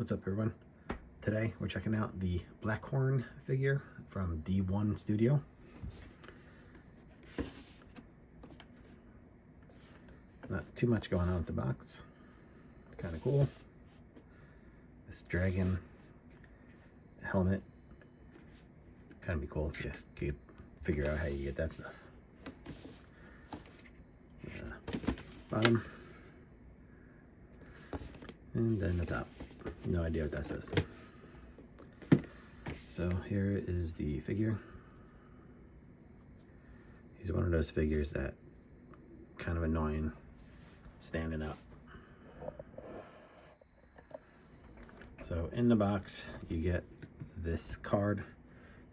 What's up, everyone? Today we're checking out the Blackhorn figure from D1 Studio. Not too much going on with the box. It's kind of cool. This dragon helmet. Kind of be cool if you could figure out how you get that stuff. Bottom. And then the top. No idea what that says. So here is the figure. He's one of those figures that kind of annoying standing up. So in the box you get this card,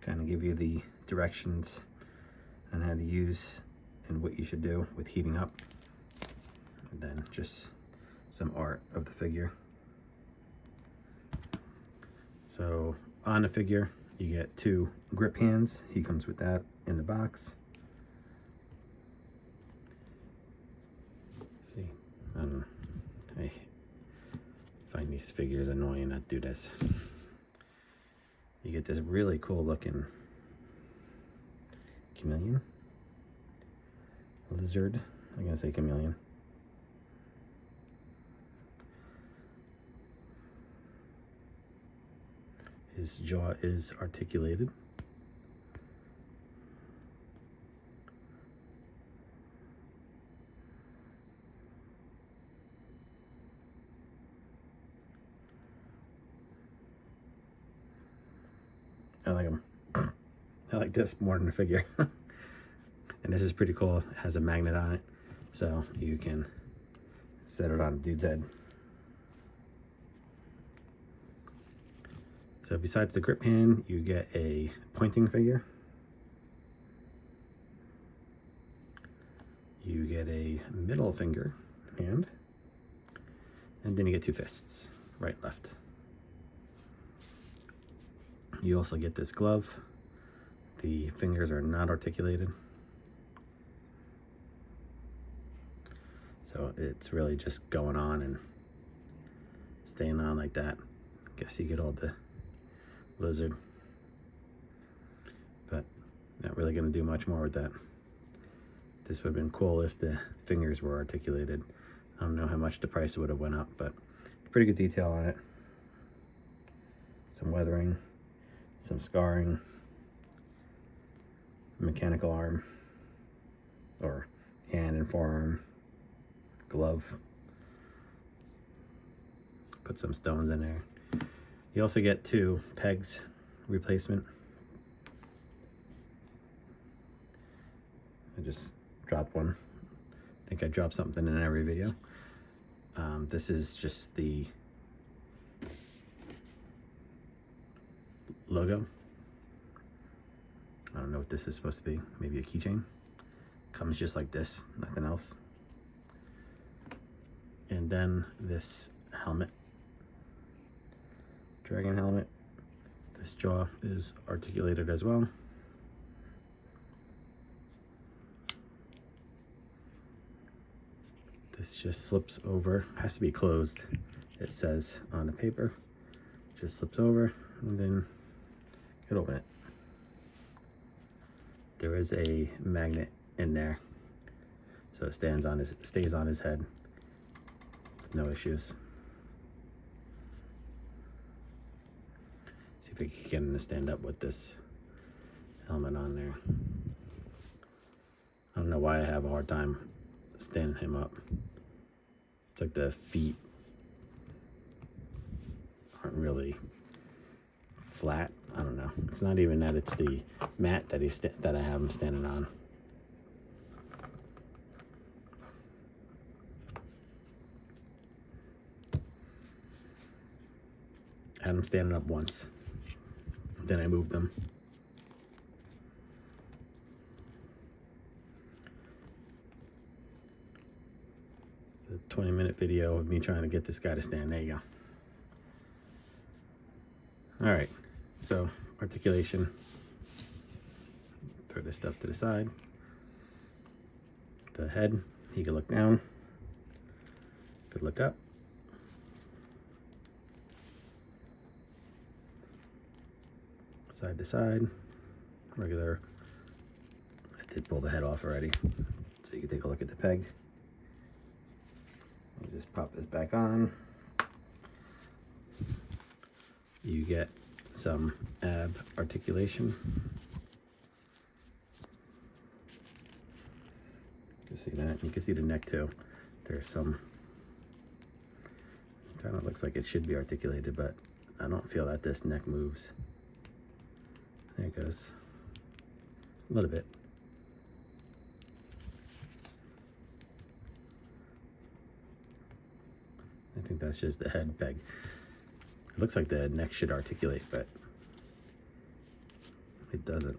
kind of give you the directions on how to use and what you should do with heating up, and then just some art of the figure. So on the figure you get 2 grip hands. He comes with that in the box. See, I don't know, I find these figures annoying that do this. You get this really cool looking chameleon, lizard, I'm gonna say chameleon. His jaw is articulated. I like him. I like this more than the figure. And this is pretty cool. It has a magnet on it, so you can set it on a dude's head. So besides the grip hand, you get a pointing figure. You get a middle finger hand. And then you get 2 fists, right, left. You also get this glove. The fingers are not articulated. So it's really just going on and staying on like that. Guess you get all the lizard, but not really going to do much more with that. This would have been cool if the fingers were articulated. I don't know how much the price would have went up, but pretty good detail on it. Some weathering, some scarring, mechanical arm or hand and forearm, glove. Put some stones in there. You also get 2 pegs replacement. I just dropped one. I think I drop something in every video. This is just the logo. I don't know what this is supposed to be. Maybe a keychain. Comes just like this, nothing else. And then this helmet. Dragon helmet. This jaw is articulated as well. This just slips over, has to be closed, it says on the paper. Just slips over and then you can open it. There is a magnet in there, so it stays on his head. No issues. See if we can get him to stand up with this helmet on there. I don't know why I have a hard time standing him up. It's like the feet aren't really flat. I don't know. It's not even that, it's the mat that that I have him standing on. I had him standing up once. Then I moved them. It's a 20-minute video of me trying to get this guy to stand. There you go. All right, so articulation. Throw this stuff to the side. The head, he could look down, could look up. side to side, regular. I did pull the head off already, so you can take a look at the peg. You just pop this back on. You get some ab articulation. You can see that. You can see the neck too. There's some, kind of looks like it should be articulated, but I don't feel that this neck moves. There it goes. A little bit. I think that's just the head peg. It looks like the neck should articulate, but it doesn't.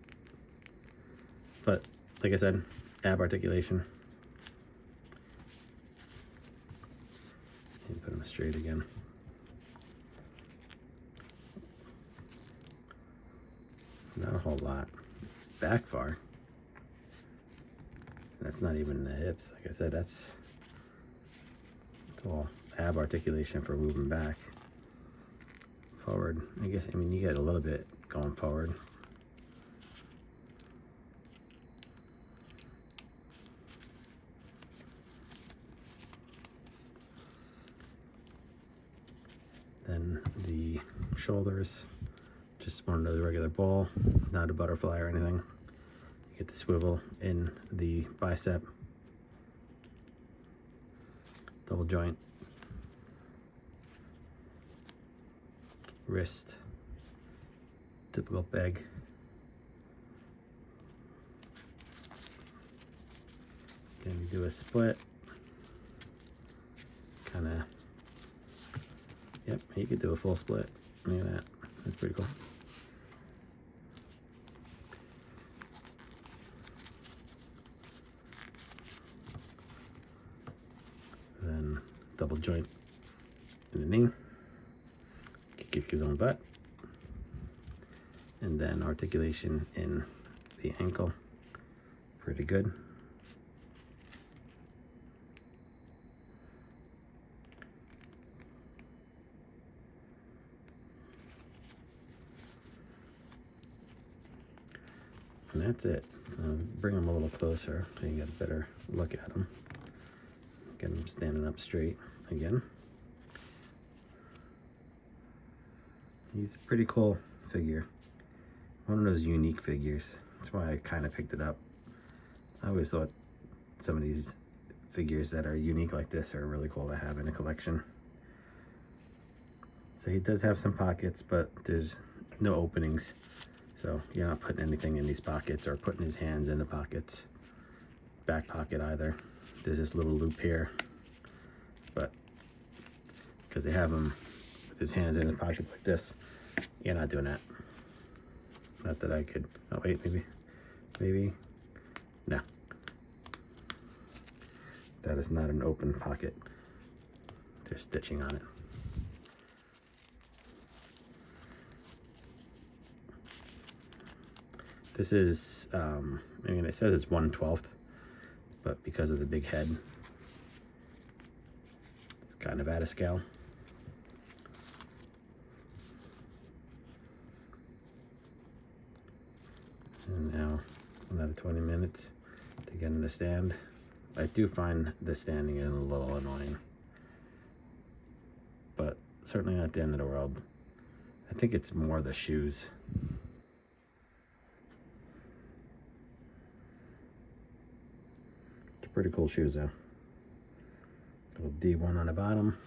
But like I said, ab articulation. And put them straight again. Not a whole lot. Back far. That's not even the hips. Like I said, it's all ab articulation for moving back. Forward, I mean, you get a little bit going forward. Then the shoulders, just one of those regular ball, not a butterfly or anything. You get the swivel in the bicep, double joint, wrist, typical peg. Then you do a split, kind of. Yep, you could do a full split. Look at that. That's pretty cool. Then double joint in the knee. Kick his own butt. And then articulation in the ankle. Pretty good. And that's it. Bring them a little closer so you get a better look at them. Get them standing up straight again. He's a pretty cool figure. One of those unique figures. That's why I kind of picked it up. I always thought some of these figures that are unique like this are really cool to have in a collection. So he does have some pockets, but there's no openings. So you're not putting anything in these pockets or putting his hands in the pockets. Back pocket either. There's this little loop here. But because they have him with his hands in the pockets like this, you're not doing that. Not that I could. Oh wait, maybe. No. That is not an open pocket. There's stitching on it. This is, I mean, it says it's 1/12, but because of the big head, it's kind of out of scale. And now another 20 minutes to get in the stand. I do find the standing in a little annoying, but certainly not the end of the world. I think it's more the shoes. Pretty cool shoes though. Little D1 on the bottom.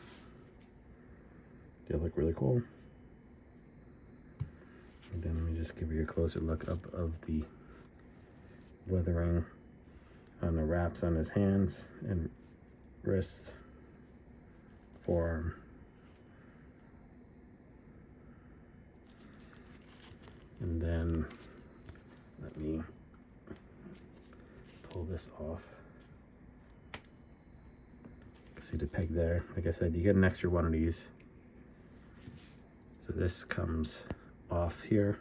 They look really cool. And then let me just give you a closer look up of the weathering on the wraps on his hands and wrists, forearm. And then let me pull this off. See the peg there. Like I said, you get an extra one of these. So this comes off here.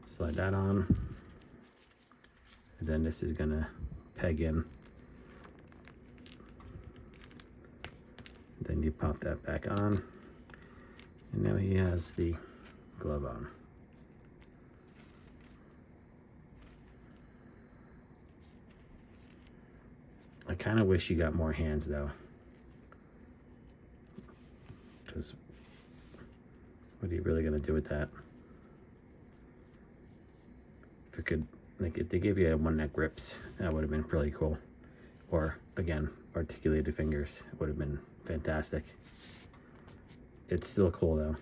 Slide that on. And then this is gonna peg in. Then you pop that back on. And now he has the glove on. kind of wish you got more hands though, because what are you really gonna do with that? If it could, like, if they gave you one that grips, that would have been really cool. Or again, articulated fingers would have been fantastic. It's still cool though.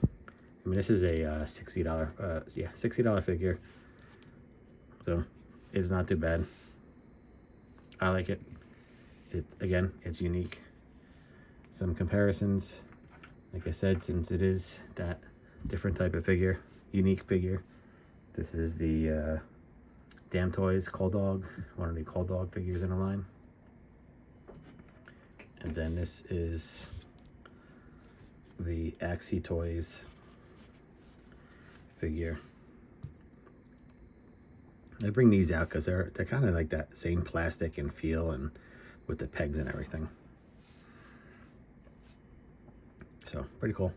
I mean, this is a $60, yeah, $60 figure. So it's not too bad. I like it. Again, it's unique. Some comparisons, like I said, since it is that different type of figure, unique figure. This is the Damn Toys Cold Dog, one of the Cold Dog figures in a line. And then this is the Axie Toys figure. I bring these out because they're kind of like that same plastic and feel, and with the pegs and everything. So pretty cool.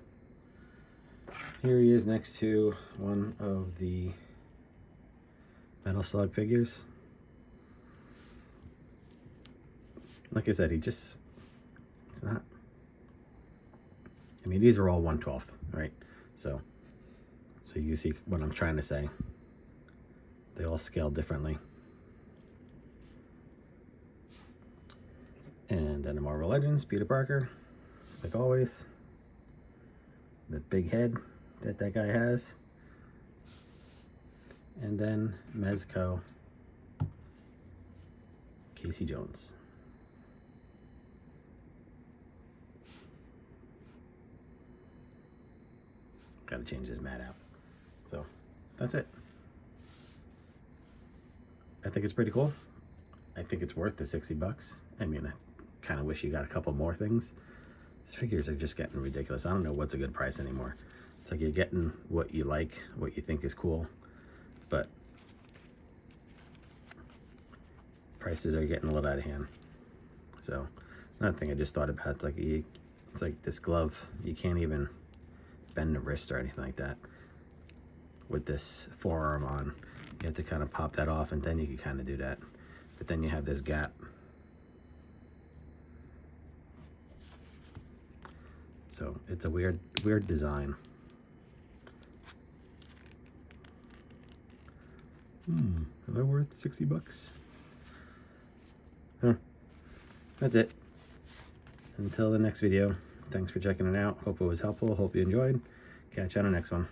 Here he is next to one of the Metal Slug figures. Like I said, it's not, I mean, these are all 1/12, right? So you see what I'm trying to say. They all scale differently. And then the Marvel Legends, Peter Parker, like always. The big head that guy has. And then Mezco, Casey Jones. Gotta change this mat out. So that's it. I think it's pretty cool. I think it's worth the $60. I mean, I kind of wish you got a couple more things. These figures are just getting ridiculous. I don't know what's a good price anymore. It's like you're getting what you like, what you think is cool, but prices are getting a little out of hand. So another thing I just thought about, it's like this glove, you can't even bend the wrist or anything like that with this forearm on. You have to kind of pop that off, and then you can kind of do that. But then you have this gap. So it's a weird design. Am I worth $60? Huh. That's it. Until the next video, thanks for checking it out. Hope it was helpful. Hope you enjoyed. Catch you on the next one.